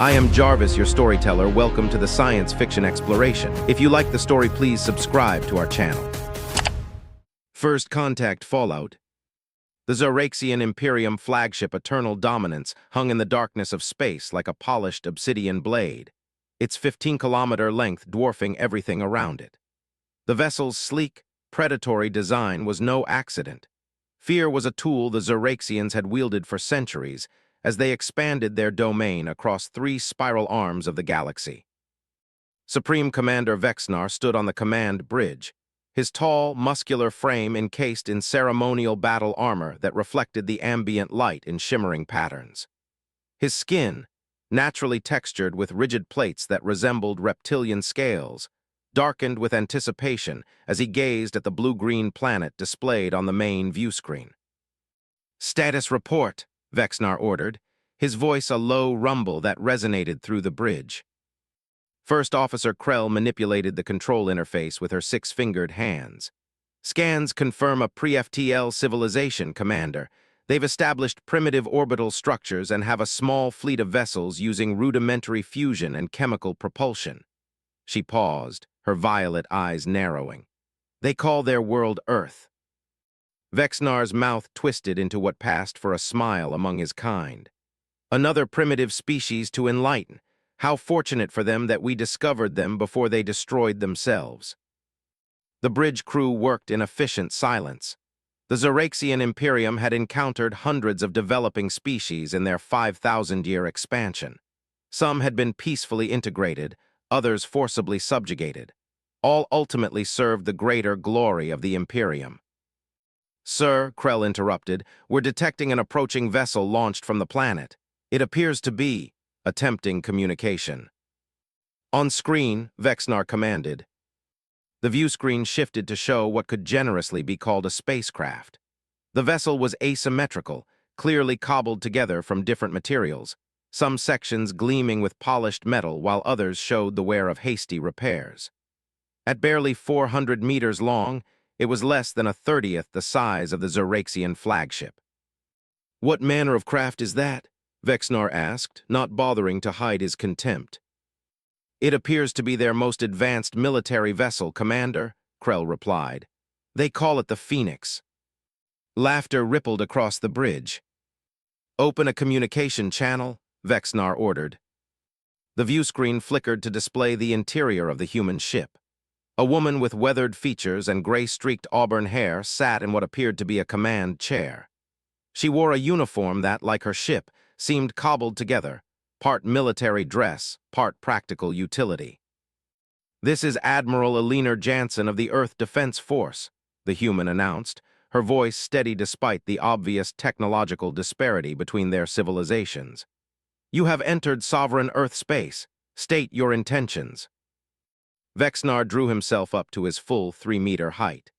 I am Jarvis, your storyteller. Welcome to the Science Fiction Exploration. If you like the story, please subscribe to our channel. First Contact Fallout. The Zoraxian Imperium flagship Eternal Dominance hung in the darkness of space like a polished obsidian blade, its 15-kilometer length dwarfing everything around it. The vessel's sleek, predatory design was no accident. Fear was a tool the Zoraxians had wielded for centuries as they expanded their domain across 3 spiral arms of the galaxy. Supreme Commander Vexnar stood on the command bridge, his tall, muscular frame encased in ceremonial battle armor that reflected the ambient light in shimmering patterns. His skin, naturally textured with rigid plates that resembled reptilian scales, darkened with anticipation as he gazed at the blue-green planet displayed on the main view screen. "Status report," Vexnar ordered, his voice a low rumble that resonated through the bridge. First Officer Krell manipulated the control interface with her 6-fingered hands. "Scans confirm a pre-FTL civilization, Commander. They've established primitive orbital structures and have a small fleet of vessels using rudimentary fusion and chemical propulsion." She paused, her violet eyes narrowing. "They call their world Earth." Vexnar's mouth twisted into what passed for a smile among his kind. "Another primitive species to enlighten. How fortunate for them that we discovered them before they destroyed themselves." The bridge crew worked in efficient silence. The Zoraxian Imperium had encountered hundreds of developing species in their 5,000-year expansion. Some had been peacefully integrated, others forcibly subjugated. All ultimately served the greater glory of the Imperium. "Sir," Krell interrupted, "we're detecting an approaching vessel launched from the planet. It appears to be attempting communication." "On screen," Vexnar commanded. The view screen shifted to show what could generously be called a spacecraft. The vessel was asymmetrical, clearly cobbled together from different materials, some sections gleaming with polished metal while others showed the wear of hasty repairs. At barely 400 meters long, it was less than a 30th the size of the Zoraxian flagship. "What manner of craft is that?" Vexnar asked, not bothering to hide his contempt. "It appears to be their most advanced military vessel, Commander," Krell replied. "They call it the Phoenix." Laughter rippled across the bridge. "Open a communication channel," Vexnar ordered. The view screen flickered to display the interior of the human ship. A woman with weathered features and gray-streaked auburn hair sat in what appeared to be a command chair. She wore a uniform that, like her ship, seemed cobbled together, part military dress, part practical utility. "This is Admiral Eleanor Jansen of the Earth Defense Force," the human announced, her voice steady despite the obvious technological disparity between their civilizations. "You have entered sovereign Earth space. State your intentions." Vexnar drew himself up to his full 3-meter height.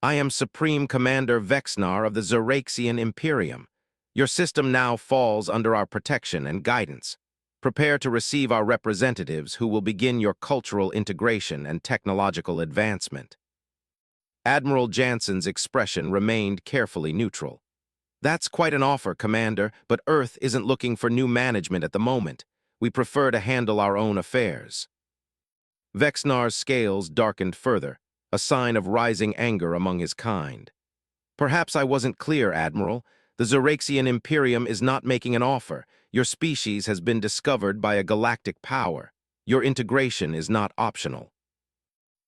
"I am Supreme Commander Vexnar of the Zoraxian Imperium. Your system now falls under our protection and guidance. Prepare to receive our representatives who will begin your cultural integration and technological advancement." Admiral Jansen's expression remained carefully neutral. "That's quite an offer, Commander, but Earth isn't looking for new management at the moment. We prefer to handle our own affairs." Vexnar's scales darkened further, a sign of rising anger among his kind. "Perhaps I wasn't clear, Admiral. The Zoraxian Imperium is not making an offer. Your species has been discovered by a galactic power. Your integration is not optional."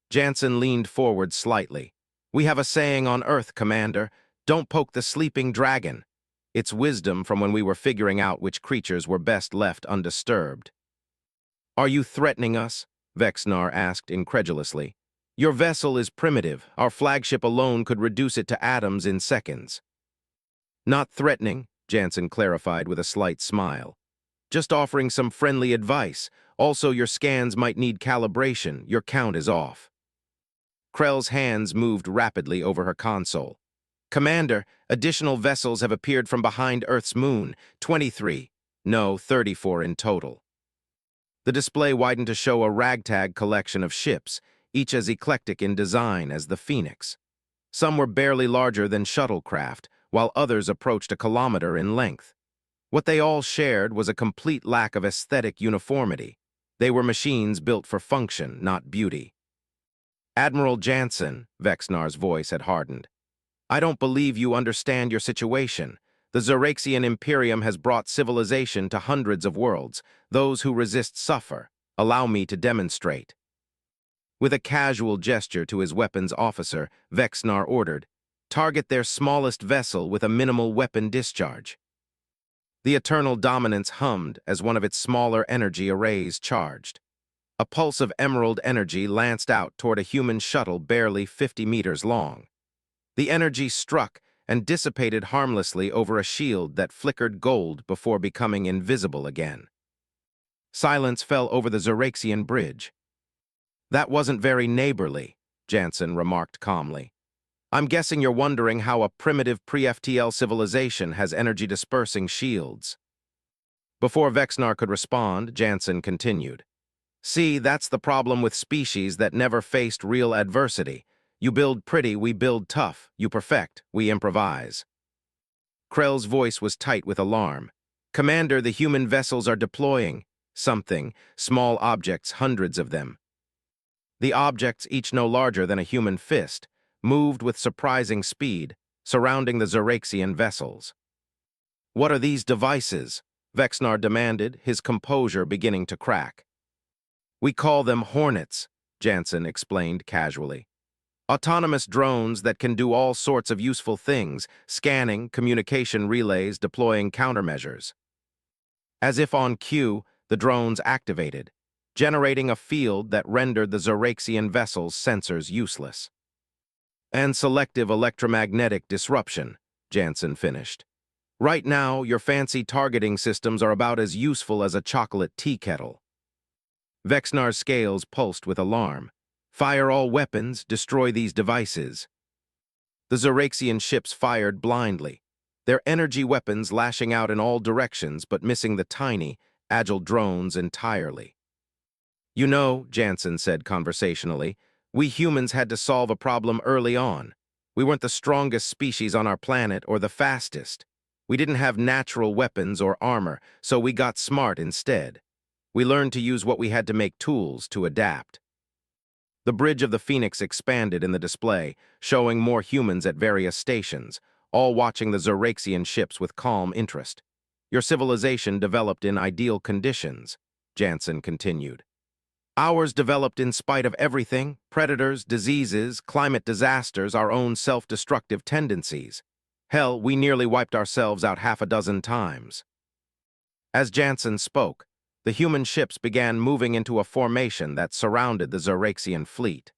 Jansen leaned forward slightly. "We have a saying on Earth, Commander. Don't poke the sleeping dragon. It's wisdom from when we were figuring out which creatures were best left undisturbed." "Are you threatening us?" Vexnar asked incredulously. "Your vessel is primitive. Our flagship alone could reduce it to atoms in seconds." "Not threatening," Jansen clarified with a slight smile. "Just offering some friendly advice. Also, your scans might need calibration. Your count is off." Krell's hands moved rapidly over her console. "Commander, additional vessels have appeared from behind Earth's moon. 23. No, 34 in total." The display widened to show a ragtag collection of ships, each as eclectic in design as the Phoenix. Some were barely larger than shuttlecraft, while others approached a kilometer in length. What they all shared was a complete lack of aesthetic uniformity. They were machines built for function, not beauty. Admiral Jansen, Vexnar's voice had hardened. I don't believe you understand your situation. The Zoraxian Imperium has brought civilization to hundreds of worlds. Those who resist suffer. Allow me to demonstrate. With a casual gesture to his weapons officer, Vexnar ordered, target their smallest vessel with a minimal weapon discharge. The Eternal Dominance hummed as one of its smaller energy arrays charged. A pulse of emerald energy lanced out toward a human shuttle barely 50 meters long. The energy struck and dissipated harmlessly over a shield that flickered gold before becoming invisible again. Silence fell over the Zoraxian bridge. That wasn't very neighborly, Jansen remarked calmly. I'm guessing you're wondering how a primitive pre-FTL civilization has energy-dispersing shields. Before Vexnar could respond, Jansen continued. See, that's the problem with species that never faced real adversity. You build pretty, we build tough. You perfect, we improvise. Krell's voice was tight with alarm. Commander, the human vessels are deploying. Something, small objects, hundreds of them. The objects, each no larger than a human fist, moved with surprising speed, surrounding the Zoraxian vessels. What are these devices? Vexnar demanded, his composure beginning to crack. We call them Hornets, Jansen explained casually. Autonomous drones that can do all sorts of useful things, scanning, communication relays, deploying countermeasures. As if on cue, the drones activated, generating a field that rendered the Zoraxian vessel's sensors useless. And selective electromagnetic disruption, Jansen finished. Right now, your fancy targeting systems are about as useful as a chocolate tea kettle. Vexnar's scales pulsed with alarm. Fire all weapons, destroy these devices. The Zoraxian ships fired blindly, their energy weapons lashing out in all directions but missing the tiny, agile drones entirely. You know, Jansen said conversationally, we humans had to solve a problem early on. We weren't the strongest species on our planet or the fastest. We didn't have natural weapons or armor, so we got smart instead. We learned to use what we had to make tools to adapt. The bridge of the Phoenix expanded in the display, showing more humans at various stations, all watching the Zoraxian ships with calm interest. Your civilization developed in ideal conditions, Jansen continued. Ours developed in spite of everything, predators, diseases, climate disasters, our own self-destructive tendencies. Hell, we nearly wiped ourselves out half a dozen times. As Jansen spoke, the human ships began moving into a formation that surrounded the Zoraxian fleet.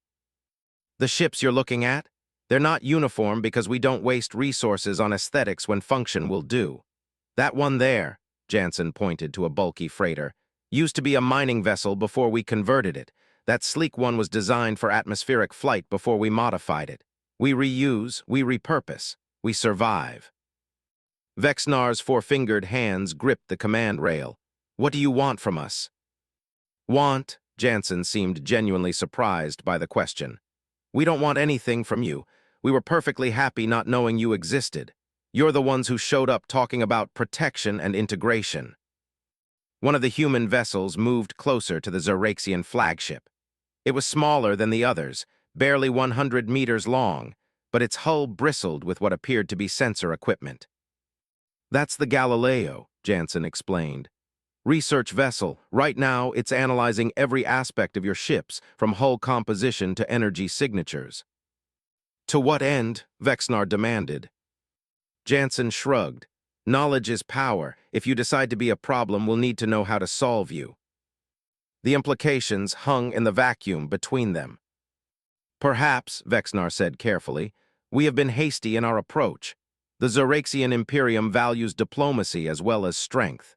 The ships you're looking at? They're not uniform because we don't waste resources on aesthetics when function will do. That one there, Jansen pointed to a bulky freighter, used to be a mining vessel before we converted it. That sleek one was designed for atmospheric flight before we modified it. We reuse, we repurpose, we survive. Vexnar's four-fingered hands gripped the command rail. What do you want from us? Want? Jansen seemed genuinely surprised by the question. We don't want anything from you. We were perfectly happy not knowing you existed. You're the ones who showed up talking about protection and integration. One of the human vessels moved closer to the Zoraxian flagship. It was smaller than the others, barely 100 meters long, but its hull bristled with what appeared to be sensor equipment. That's the Galileo, Jansen explained. Research vessel. Right now, it's analyzing every aspect of your ships, from hull composition to energy signatures. To what end? Vexnar demanded. Jansen shrugged. Knowledge is power. If you decide to be a problem, we'll need to know how to solve you. The implications hung in the vacuum between them. Perhaps, Vexnar said carefully, we have been hasty in our approach. The Zoraxian Imperium values diplomacy as well as strength.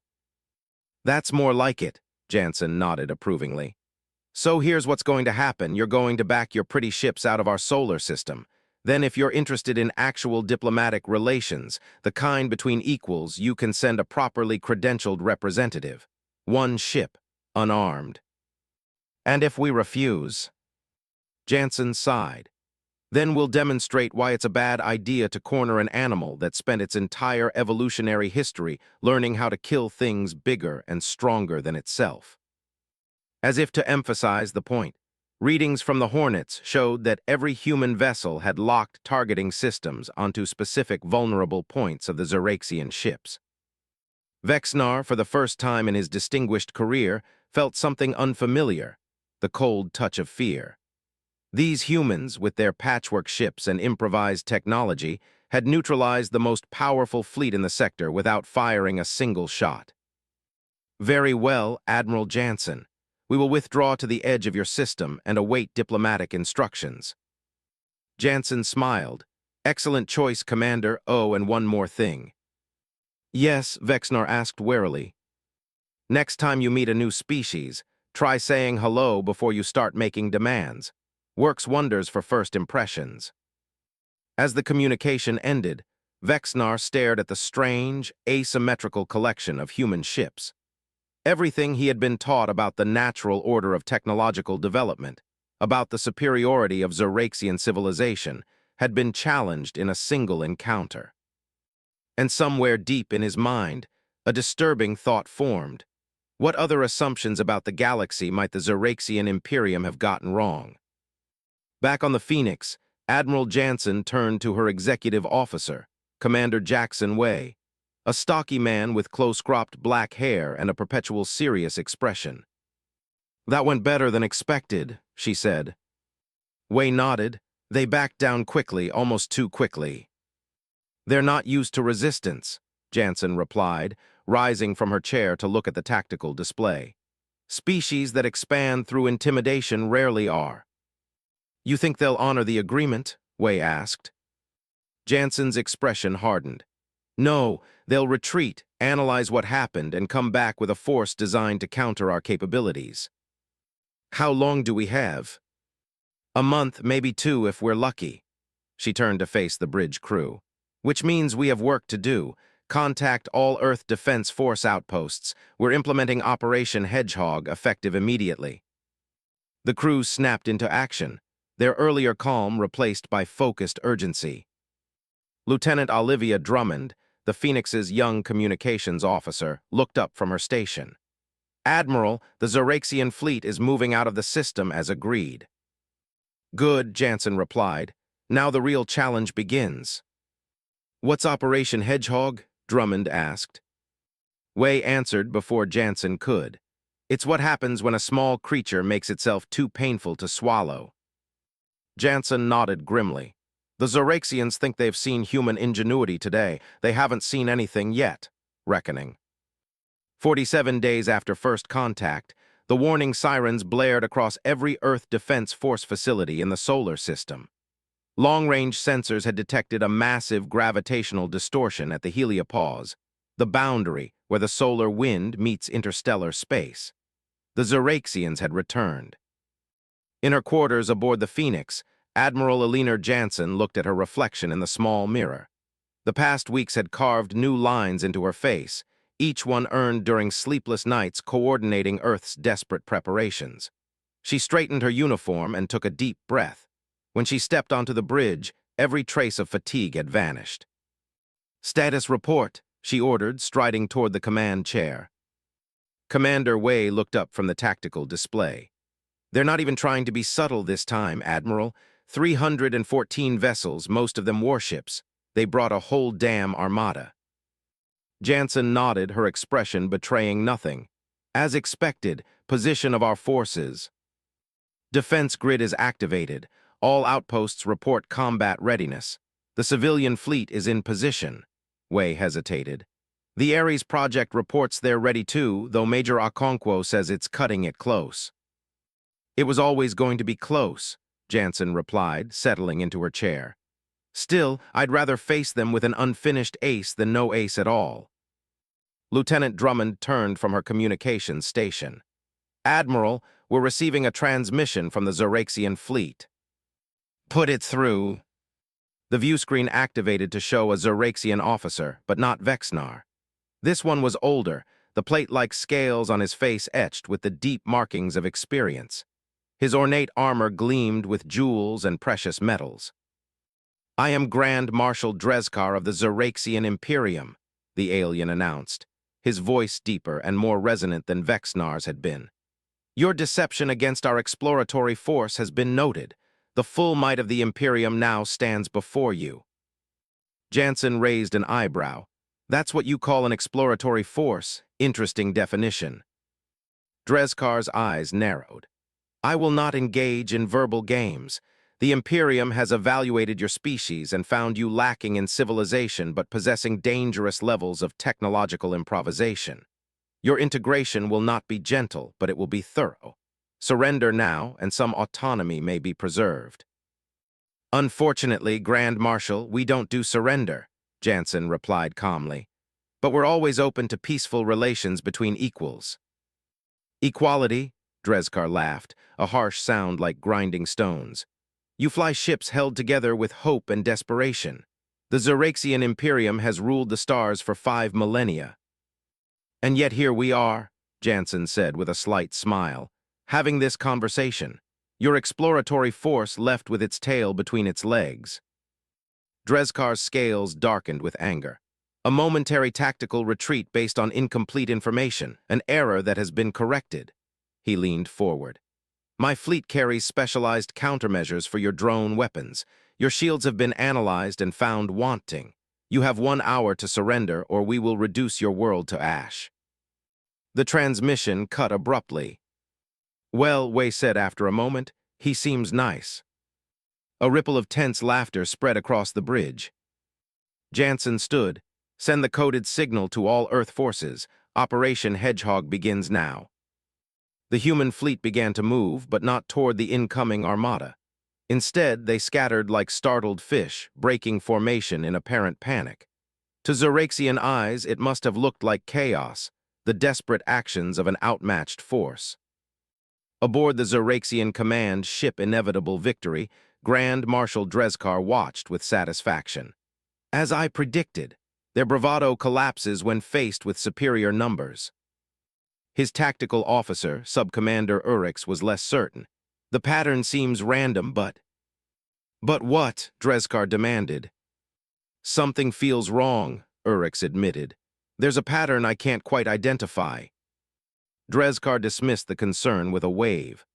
That's more like it, Jansen nodded approvingly. So here's what's going to happen. You're going to back your pretty ships out of our solar system. Then if you're interested in actual diplomatic relations, the kind between equals, you can send a properly credentialed representative. One ship, unarmed. And if we refuse? Jansen sighed. Then we'll demonstrate why it's a bad idea to corner an animal that spent its entire evolutionary history learning how to kill things bigger and stronger than itself. As if to emphasize the point, readings from the Hornets showed that every human vessel had locked targeting systems onto specific vulnerable points of the Zoraxian ships. Vexnar, for the first time in his distinguished career, felt something unfamiliar, the cold touch of fear. These humans, with their patchwork ships and improvised technology, had neutralized the most powerful fleet in the sector without firing a single shot. Very well, Admiral Jansen. We will withdraw to the edge of your system and await diplomatic instructions. Jansen smiled. Excellent choice, Commander. Oh, and one more thing. Yes, Vexnar asked warily. Next time you meet a new species, try saying hello before you start making demands. Works wonders for first impressions. As the communication ended, Vexnar stared at the strange, asymmetrical collection of human ships. Everything he had been taught about the natural order of technological development, about the superiority of Zoraxian civilization, had been challenged in a single encounter. And somewhere deep in his mind, a disturbing thought formed. What other assumptions about the galaxy might the Zoraxian Imperium have gotten wrong? Back on the Phoenix, Admiral Jansen turned to her executive officer, Commander Jackson Way, a stocky man with close-cropped black hair and a perpetual serious expression. That went better than expected, she said. Way nodded. They backed down quickly, almost too quickly. They're not used to resistance, Jansen replied, rising from her chair to look at the tactical display. Species that expand through intimidation rarely are. You think they'll honor the agreement? Way asked. Jansen's expression hardened. No, they'll retreat, analyze what happened, and come back with a force designed to counter our capabilities. How long do we have? A month, maybe 2 if we're lucky. She turned to face the bridge crew. Which means we have work to do. Contact all Earth Defense Force outposts. We're implementing Operation Hedgehog, effective immediately. The crew snapped into action, their earlier calm replaced by focused urgency. Lieutenant Olivia Drummond, the Phoenix's young communications officer, looked up from her station. Admiral, the Zoraxian fleet is moving out of the system as agreed. Good, Jansen replied. Now the real challenge begins. What's Operation Hedgehog? Drummond asked. Way answered before Jansen could. It's what happens when a small creature makes itself too painful to swallow. Jansen nodded grimly. The Zoraxians think they've seen human ingenuity today. They haven't seen anything yet, reckoning. 47 days after first contact, the warning sirens blared across every Earth Defense Force facility in the solar system. Long-range sensors had detected a massive gravitational distortion at the heliopause, the boundary where the solar wind meets interstellar space. The Zoraxians had returned. In her quarters aboard the Phoenix, Admiral Alina Jansen looked at her reflection in the small mirror. The past weeks had carved new lines into her face, each one earned during sleepless nights coordinating Earth's desperate preparations. She straightened her uniform and took a deep breath. When she stepped onto the bridge, every trace of fatigue had vanished. Status report, she ordered, striding toward the command chair. Commander Way looked up from the tactical display. They're not even trying to be subtle this time, Admiral. 314 vessels, most of them warships. They brought a whole damn armada. Jansen nodded, her expression betraying nothing. As expected, position of our forces. Defense grid is activated. All outposts report combat readiness. The civilian fleet is in position. Way hesitated. The Ares project reports they're ready too, though Major Okonkwo says it's cutting it close. It was always going to be close, Jansen replied, settling into her chair. Still, I'd rather face them with an unfinished ace than no ace at all. Lieutenant Drummond turned from her communications station. Admiral, we're receiving a transmission from the Zoraxian fleet. Put it through. The viewscreen activated to show a Zoraxian officer, but not Vexnar. This one was older, the plate-like scales on his face etched with the deep markings of experience. His ornate armor gleamed with jewels and precious metals. I am Grand Marshal Drezkar of the Zeraxian Imperium, the alien announced, his voice deeper and more resonant than Vexnar's had been. Your deception against our exploratory force has been noted. The full might of the Imperium now stands before you. Jansen raised an eyebrow. That's what you call an exploratory force. Interesting definition. Drezkar's eyes narrowed. I will not engage in verbal games. The Imperium has evaluated your species and found you lacking in civilization but possessing dangerous levels of technological improvisation. Your integration will not be gentle, but it will be thorough. Surrender now, and some autonomy may be preserved. Unfortunately, Grand Marshal, we don't do surrender, Jansen replied calmly. But we're always open to peaceful relations between equals. Equality? Drezkar laughed, a harsh sound like grinding stones. You fly ships held together with hope and desperation. The Zeraxian Imperium has ruled the stars for 5 millennia. And yet here we are, Jansen said with a slight smile, having this conversation. Your exploratory force left with its tail between its legs. Drezkar's scales darkened with anger. A momentary tactical retreat based on incomplete information, an error that has been corrected. He leaned forward. My fleet carries specialized countermeasures for your drone weapons. Your shields have been analyzed and found wanting. You have 1 hour to surrender or we will reduce your world to ash. The transmission cut abruptly. Well, Wei said after a moment, he seems nice. A ripple of tense laughter spread across the bridge. Jansen stood. Send the coded signal to all Earth forces. Operation Hedgehog begins now. The human fleet began to move, but not toward the incoming armada. Instead, they scattered like startled fish, breaking formation in apparent panic. To Zeraxian eyes, it must have looked like chaos, the desperate actions of an outmatched force. Aboard the Zeraxian command ship Inevitable Victory, Grand Marshal Drezkar watched with satisfaction. As I predicted, their bravado collapses when faced with superior numbers. His tactical officer, Subcommander Urix, was less certain. The pattern seems random, but... But what? Drezkar demanded. Something feels wrong, Urix admitted. There's a pattern I can't quite identify. Drezkar dismissed the concern with a wave.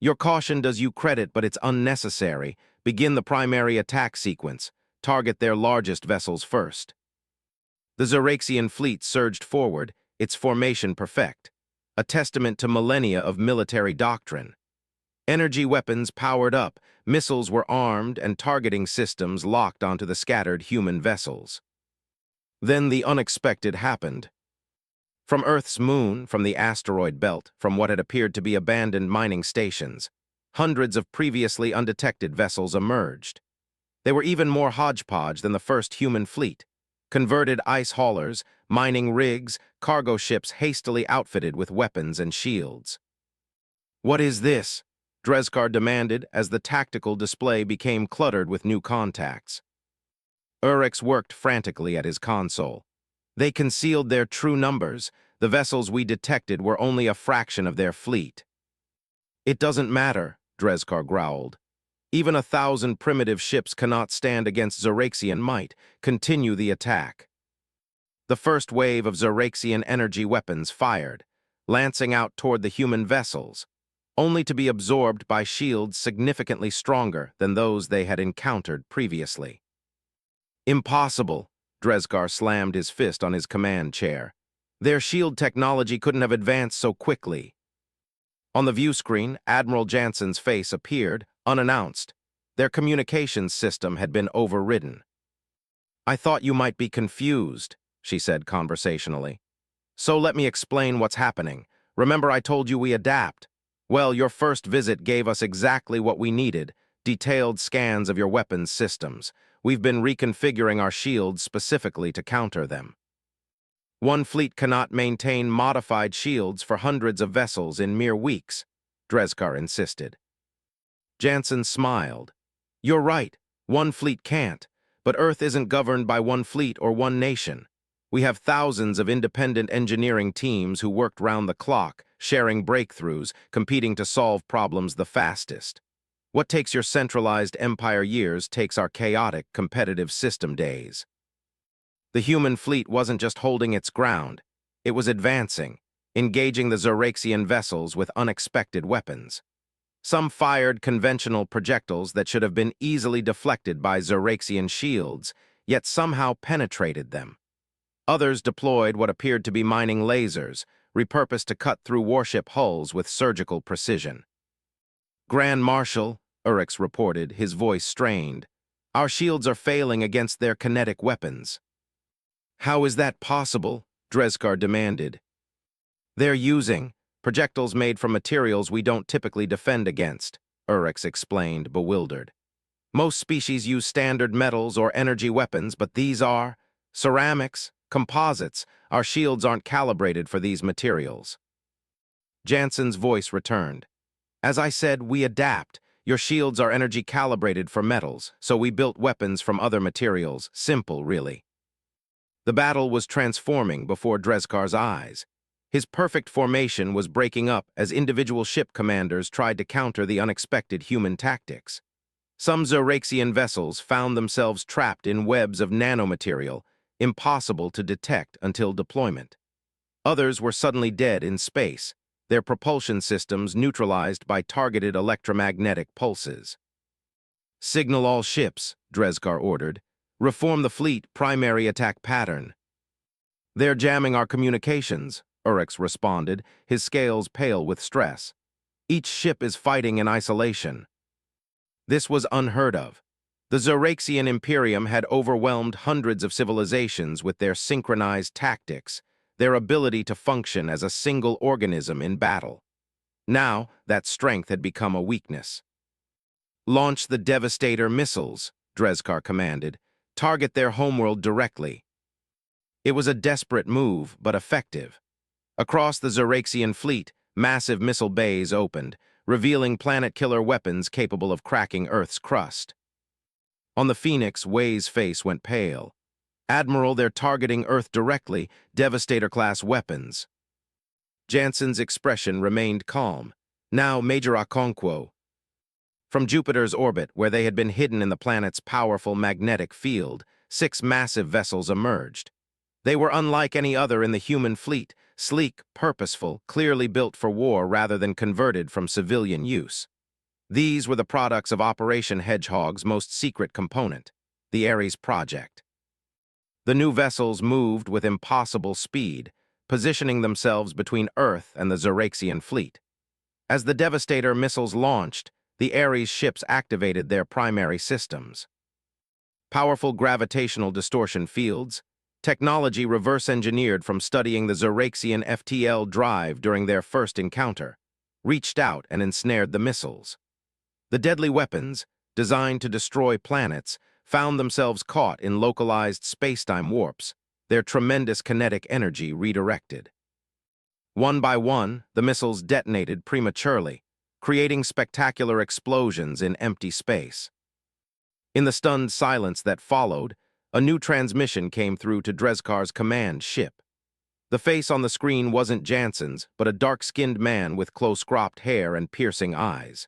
Your caution does you credit, but it's unnecessary. Begin the primary attack sequence. Target their largest vessels first. The Zeraxian fleet surged forward, its formation perfect, a testament to millennia of military doctrine. Energy weapons powered up, missiles were armed, and targeting systems locked onto the scattered human vessels. Then the unexpected happened. From Earth's moon, from the asteroid belt, from what had appeared to be abandoned mining stations, hundreds of previously undetected vessels emerged. They were even more hodgepodge than the first human fleet. Converted ice haulers, mining rigs, cargo ships hastily outfitted with weapons and shields. What is this? Drezkar demanded as the tactical display became cluttered with new contacts. Urix worked frantically at his console. They concealed their true numbers. The vessels we detected were only a fraction of their fleet. It doesn't matter, Drezkar growled. Even 1,000 primitive ships cannot stand against Zeraxian might. Continue the attack. The first wave of Zeraxian energy weapons fired, lancing out toward the human vessels, only to be absorbed by shields significantly stronger than those they had encountered previously. Impossible, Drezkar slammed his fist on his command chair. Their shield technology couldn't have advanced so quickly. On the view screen, Admiral Jansen's face appeared, unannounced. Their communications system had been overridden. I thought you might be confused, she said conversationally. So let me explain what's happening. Remember I told you we adapt? Well, your first visit gave us exactly what we needed, detailed scans of your weapons systems. We've been reconfiguring our shields specifically to counter them. One fleet cannot maintain modified shields for hundreds of vessels in mere weeks, Drezkar insisted. Jansen smiled. You're right, one fleet can't, but Earth isn't governed by one fleet or one nation. We have thousands of independent engineering teams who worked round the clock, sharing breakthroughs, competing to solve problems the fastest. What takes your centralized empire years takes our chaotic, competitive system days. The human fleet wasn't just holding its ground, it was advancing, engaging the Zoraxian vessels with unexpected weapons. Some fired conventional projectiles that should have been easily deflected by Zoraxian shields, yet somehow penetrated them. Others deployed what appeared to be mining lasers, repurposed to cut through warship hulls with surgical precision. Grand Marshal, Urix reported, his voice strained, "Our shields are failing against their kinetic weapons." "How is that possible?" Drezkar demanded. "They're using projectiles made from materials we don't typically defend against," Urix explained, bewildered. "Most species use standard metals or energy weapons, but these are ceramics, composites. Our shields aren't calibrated for these materials." Jansen's voice returned. "As I said, we adapt. Your shields are energy calibrated for metals, so we built weapons from other materials. Simple, really." The battle was transforming before Drezkar's eyes. His perfect formation was breaking up as individual ship commanders tried to counter the unexpected human tactics. Some Zoraxian vessels found themselves trapped in webs of nanomaterial, impossible to detect until deployment. Others were suddenly dead in space, their propulsion systems neutralized by targeted electromagnetic pulses. "Signal all ships," Drezkar ordered. "Reform the fleet primary attack pattern." "They're jamming our communications," Urix responded, his scales pale with stress. "Each ship is fighting in isolation." This was unheard of. The Zoraxian Imperium had overwhelmed hundreds of civilizations with their synchronized tactics, their ability to function as a single organism in battle. Now, that strength had become a weakness. "Launch the Devastator missiles," Drezkar commanded. "Target their homeworld directly." It was a desperate move, but effective. Across the Zoraxian fleet, massive missile bays opened, revealing planet-killer weapons capable of cracking Earth's crust. On the Phoenix, Wei's face went pale. "Admiral, they're targeting Earth directly, Devastator-class weapons." Jansen's expression remained calm. "Now, Major Okonkwo." From Jupiter's orbit, where they had been hidden in the planet's powerful magnetic field, 6 massive vessels emerged. They were unlike any other in the human fleet, sleek, purposeful, clearly built for war rather than converted from civilian use. These were the products of Operation Hedgehog's most secret component, the Ares Project. The new vessels moved with impossible speed, positioning themselves between Earth and the Zoraxian fleet. As the Devastator missiles launched, the Ares ships activated their primary systems. Powerful gravitational distortion fields, technology reverse-engineered from studying the Zoraxian FTL drive during their first encounter, reached out and ensnared the missiles. The deadly weapons, designed to destroy planets, found themselves caught in localized spacetime warps, their tremendous kinetic energy redirected. One by one, the missiles detonated prematurely, creating spectacular explosions in empty space. In the stunned silence that followed, a new transmission came through to Drezkar's command ship. The face on the screen wasn't Jansen's, but a dark-skinned man with close-cropped hair and piercing eyes.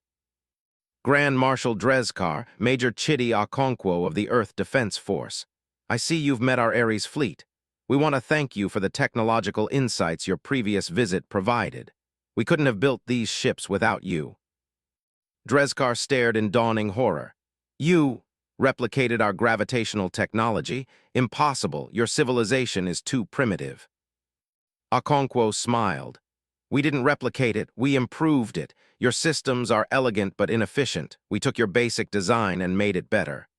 "Grand Marshal Drezkar, Major Chidi Okonkwo of the Earth Defense Force. I see you've met our Ares fleet. We want to thank you for the technological insights your previous visit provided. We couldn't have built these ships without you." Drezkar stared in dawning horror. "You replicated our gravitational technology? Impossible, your civilization is too primitive." Okonkwo smiled. "We didn't replicate it, we improved it. Your systems are elegant but inefficient. We took your basic design and made it better."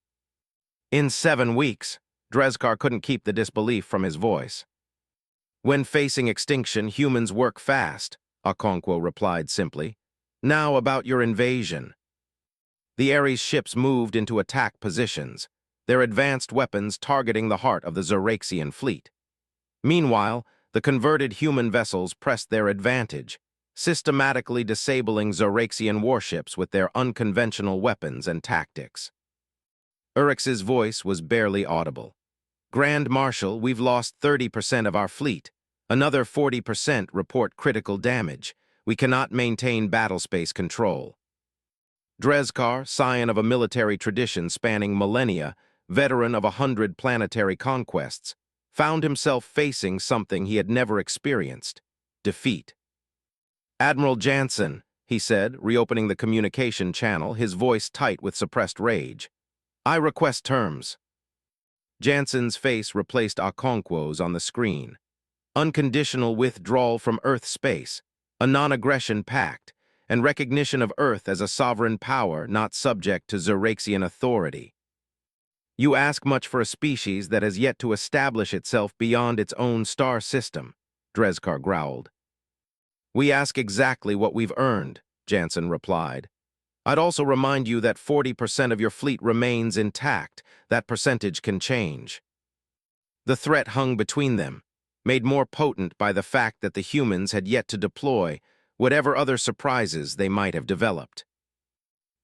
"In 7 weeks," Drezkar couldn't keep the disbelief from his voice. "When facing extinction, humans work fast," Okonkwo replied simply. "Now about your invasion." The Ares ships moved into attack positions, their advanced weapons targeting the heart of the Zoraxian fleet. Meanwhile, the converted human vessels pressed their advantage, systematically disabling Zoraxian warships with their unconventional weapons and tactics. Urix's voice was barely audible. "Grand Marshal, we've lost 30% of our fleet. Another 40% report critical damage. We cannot maintain battlespace control." Drezkar, scion of a military tradition spanning millennia, veteran of 100 planetary conquests, found himself facing something he had never experienced: defeat. "Admiral Jansen," he said, reopening the communication channel, his voice tight with suppressed rage. "I request terms." Jansen's face replaced Okonkwo's on the screen. Unconditional withdrawal from Earth space, a non-aggression pact, and recognition of Earth as a sovereign power not subject to Zeraxian authority. "You ask much for a species that has yet to establish itself beyond its own star system," Drezkar growled. "We ask exactly what we've earned," Jansen replied. "I'd also remind you that 40% of your fleet remains intact. That percentage can change." The threat hung between them, made more potent by the fact that the humans had yet to deploy whatever other surprises they might have developed.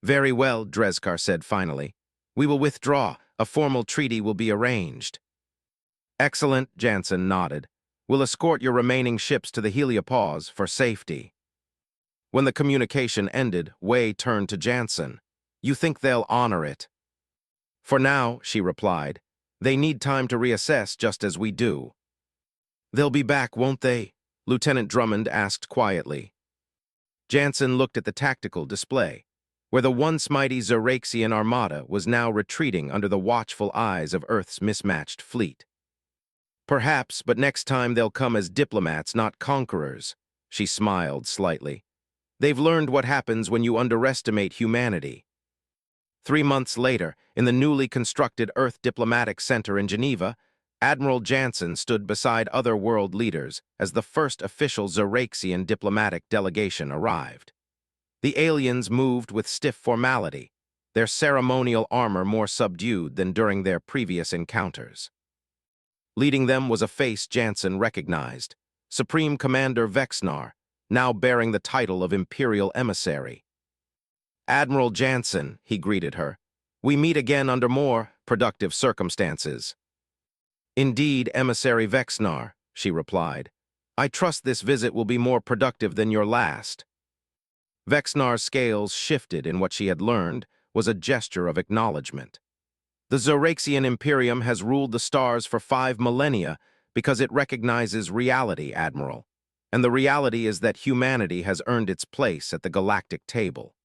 "Very well," Drezkar said finally. "We will withdraw. A formal treaty will be arranged." "Excellent," Jansen nodded. "We'll escort your remaining ships to the heliopause for safety." When the communication ended, Wei turned to Jansen. "You think they'll honor it?" "For now," she replied. "They need time to reassess just as we do." "They'll be back, won't they?" Lieutenant Drummond asked quietly. Jansen looked at the tactical display, where the once mighty Zeraxian armada was now retreating under the watchful eyes of Earth's mismatched fleet. "Perhaps, but next time they'll come as diplomats, not conquerors." She smiled slightly. "They've learned what happens when you underestimate humanity." 3 months later, in the newly constructed Earth Diplomatic Center in Geneva, Admiral Jansen stood beside other world leaders as the first official Zeraxian diplomatic delegation arrived. The aliens moved with stiff formality, their ceremonial armor more subdued than during their previous encounters. Leading them was a face Jansen recognized: Supreme Commander Vexnar, now bearing the title of Imperial Emissary. "Admiral Jansen," he greeted her. "We meet again under more productive circumstances." "Indeed, Emissary Vexnar," she replied. "I trust this visit will be more productive than your last." Vexnar's scales shifted in what she had learned was a gesture of acknowledgement. "The Zeraxian Imperium has ruled the stars for 5 millennia because it recognizes reality, Admiral. And the reality is that humanity has earned its place at the galactic table."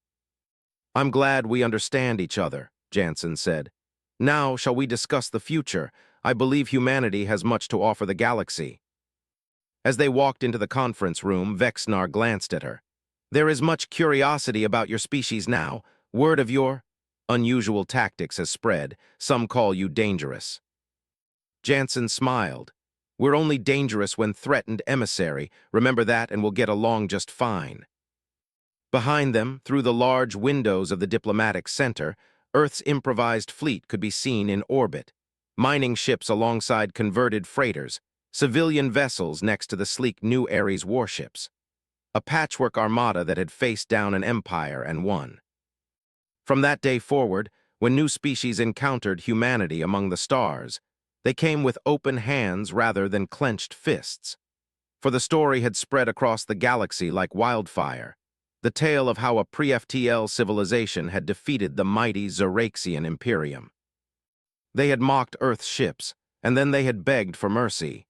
"I'm glad we understand each other," Jansen said. "Now, shall we discuss the future? I believe humanity has much to offer the galaxy." As they walked into the conference room, Vexnar glanced at her. "There is much curiosity about your species now. Word of your unusual tactics has spread. Some call you dangerous." Jansen smiled. "We're only dangerous when threatened, Emissary. Remember that and we'll get along just fine." Behind them, through the large windows of the diplomatic center, Earth's improvised fleet could be seen in orbit. Mining ships alongside converted freighters, civilian vessels next to the sleek New Ares warships. A patchwork armada that had faced down an empire and won. From that day forward, when new species encountered humanity among the stars, they came with open hands rather than clenched fists. For the story had spread across the galaxy like wildfire, the tale of how a pre-FTL civilization had defeated the mighty Zeraxian Imperium. They had mocked Earth's ships, and then they had begged for mercy.